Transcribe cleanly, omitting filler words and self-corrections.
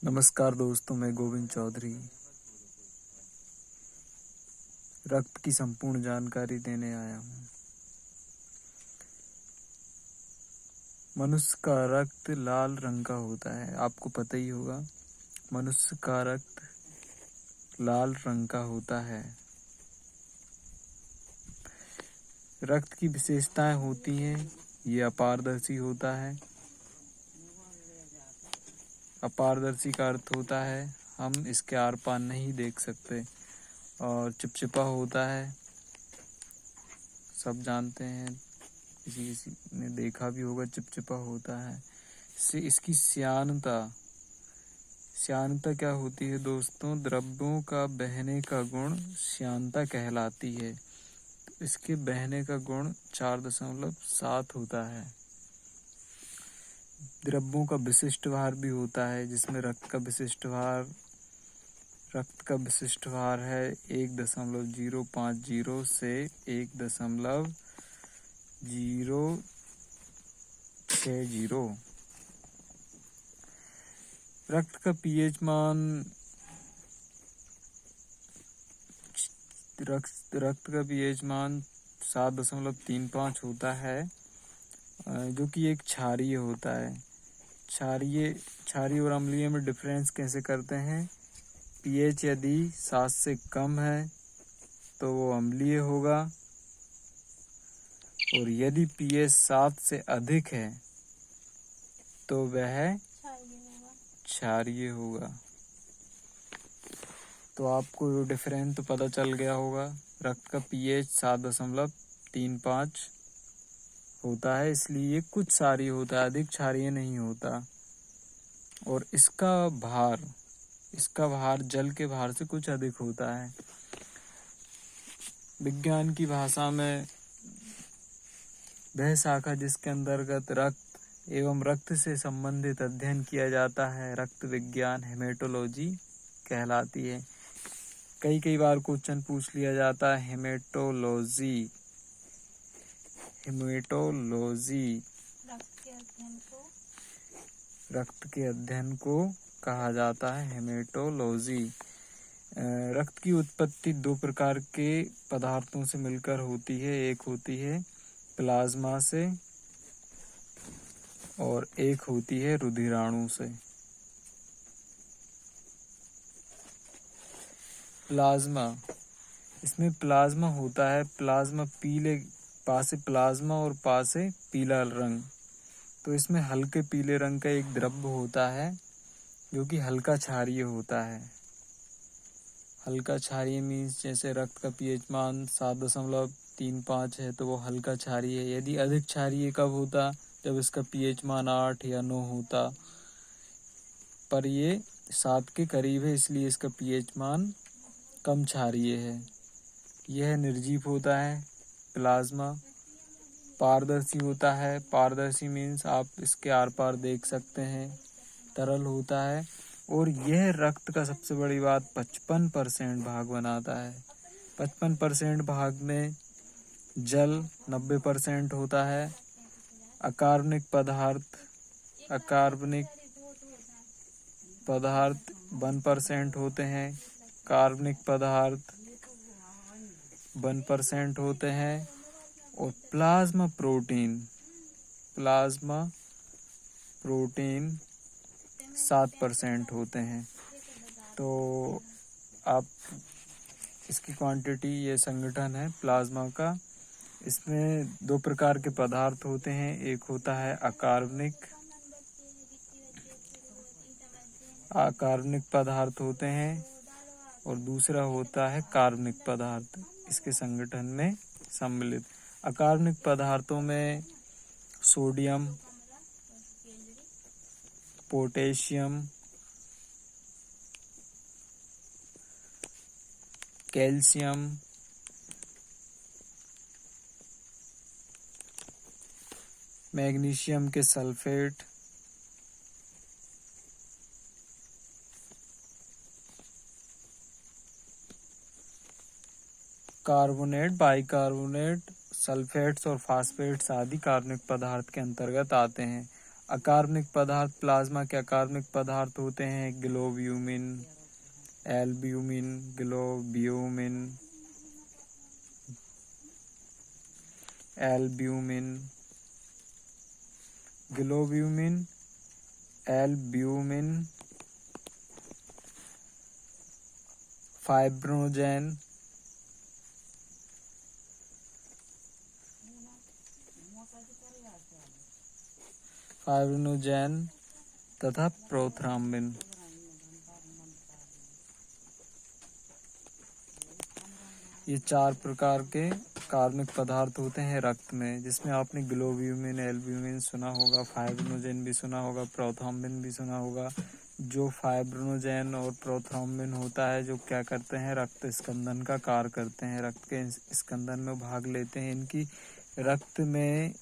नमस्कार दोस्तों, मैं गोविंद चौधरी रक्त की संपूर्ण जानकारी देने आया हूँ। मनुष्य का रक्त लाल रंग का होता है, आपको पता ही होगा। मनुष्य का रक्त लाल रंग का होता है। रक्त की विशेषताएं होती हैं, ये अपारदर्शी होता है। अपारदर्शी का अर्थ होता है हम इसके आर पार नहीं देख सकते। और चिपचिपा होता है, सब जानते हैं, किसी किसी ने देखा भी होगा, चिपचिपा होता है। इसकी श्यानता श्यानता क्या होती है दोस्तों? द्रव्यों का बहने का गुण श्यानता कहलाती है। तो इसके बहने का गुण 4.7 होता है। द्रव्यों का विशिष्ट भार भी होता है, जिसमें रक्त का विशिष्ट भार है 1.050 से 1.060। रक्त का पीएच मान रक्त का पीएच मान 7.35 होता है, जो कि एक क्षारीय होता है। क्षारीय और अम्लीय में डिफरेंस कैसे करते हैं? पीएच यदि 7 से कम है तो वो अम्लीय होगा, और यदि पीएच 7 से अधिक है तो वह क्षारीय होगा। तो आपको डिफरेंस तो पता चल गया होगा। रक्त का पीएच 7.35 होता है, इसलिए ये कुछ क्षारीय होता है, अधिक क्षारीय नहीं होता। और इसका भार जल के भार से कुछ अधिक होता है। विज्ञान की भाषा में वह शाखा जिसके अंतर्गत रक्त एवं रक्त से संबंधित अध्ययन किया जाता है, रक्त विज्ञान हेमेटोलॉजी कहलाती है। कई बार क्वेश्चन पूछ लिया जाता है हेमेटोलॉजी रक्त के अध्ययन को कहा जाता है हेमेटोलॉजी। रक्त की उत्पत्ति 2 प्रकार के पदार्थों से मिलकर होती है। एक होती है प्लाज्मा से और एक होती है रुधिराणु से। प्लाज्मा, इसमें प्लाज्मा होता है, प्लाज्मा पीले, पासे प्लाज्मा और पासे पीला रंग। तो इसमें हल्के पीले रंग का एक द्रव्य होता है जो कि हल्का क्षारीय होता है। हल्का क्षारीय मीन्स जैसे रक्त का पीएच मान 7.35 है तो वो हल्का क्षारीय है। यदि अधिक क्षारीय कब होता? जब इसका पीएच मान 8 या 9 होता, पर ये 7 के करीब है, इसलिए इसका पीएच मान कम क्षारीय है। यह निर्जीव होता है। प्लाज्मा पारदर्शी होता है। पारदर्शी मीन्स आप इसके आर पार देख सकते हैं, तरल होता है। और यह रक्त का सबसे बड़ी बात 55% भाग बनाता है। 55% भाग में जल 90% होता है। अकार्बनिक पदार्थ 1% होते हैं। कार्बनिक पदार्थ 1% होते हैं। और प्लाज्मा प्रोटीन 7% होते हैं। तो आप इसकी क्वांटिटी, ये संगठन है प्लाज्मा का, इसमें 2 प्रकार के पदार्थ होते हैं। एक होता है अकार्बनिक पदार्थ होते हैं, और दूसरा होता है कार्बनिक पदार्थ इसके संगठन में सम्मिलित। अकार्बनिक पदार्थों में सोडियम, पोटेशियम, कैल्शियम, मैग्नीशियम के सल्फेट, कार्बोनेट, बाइकार्बोनेट, सल्फेट्स और फास्फेट्स आदि कार्बनिक पदार्थ के अंतर्गत आते हैं। अकार्बनिक पदार्थ प्लाज्मा के अकार्बनिक पदार्थ होते हैं ग्लोब्यूमिन, एल्ब्यूमिन, ग्लोब्यूमिन, एल्ब्यूमिन, ग्लोब्यूमिन, एल्ब्यूमिन, फाइब्रोनोजेन, तथा प्रोथ्राम्बिन। ये 4 प्रकार के कार्बनिक पदार्थ होते हैं रक्त में, जिसमें आपने ग्लोब्यूमिन, एल्ब्यूमिन सुना होगा, फाइब्रोनोजेन भी सुना होगा, प्रोथ्राम्बिन भी सुना होगा। जो फाइब्रोनोजेन और प्रोथ्राम्बिन होता है, जो क्या करते हैं, रक्त स्कंदन का कार्य करते हैं, रक्त के स्कंदन में भाग लेते हैं। इनकी रक्त में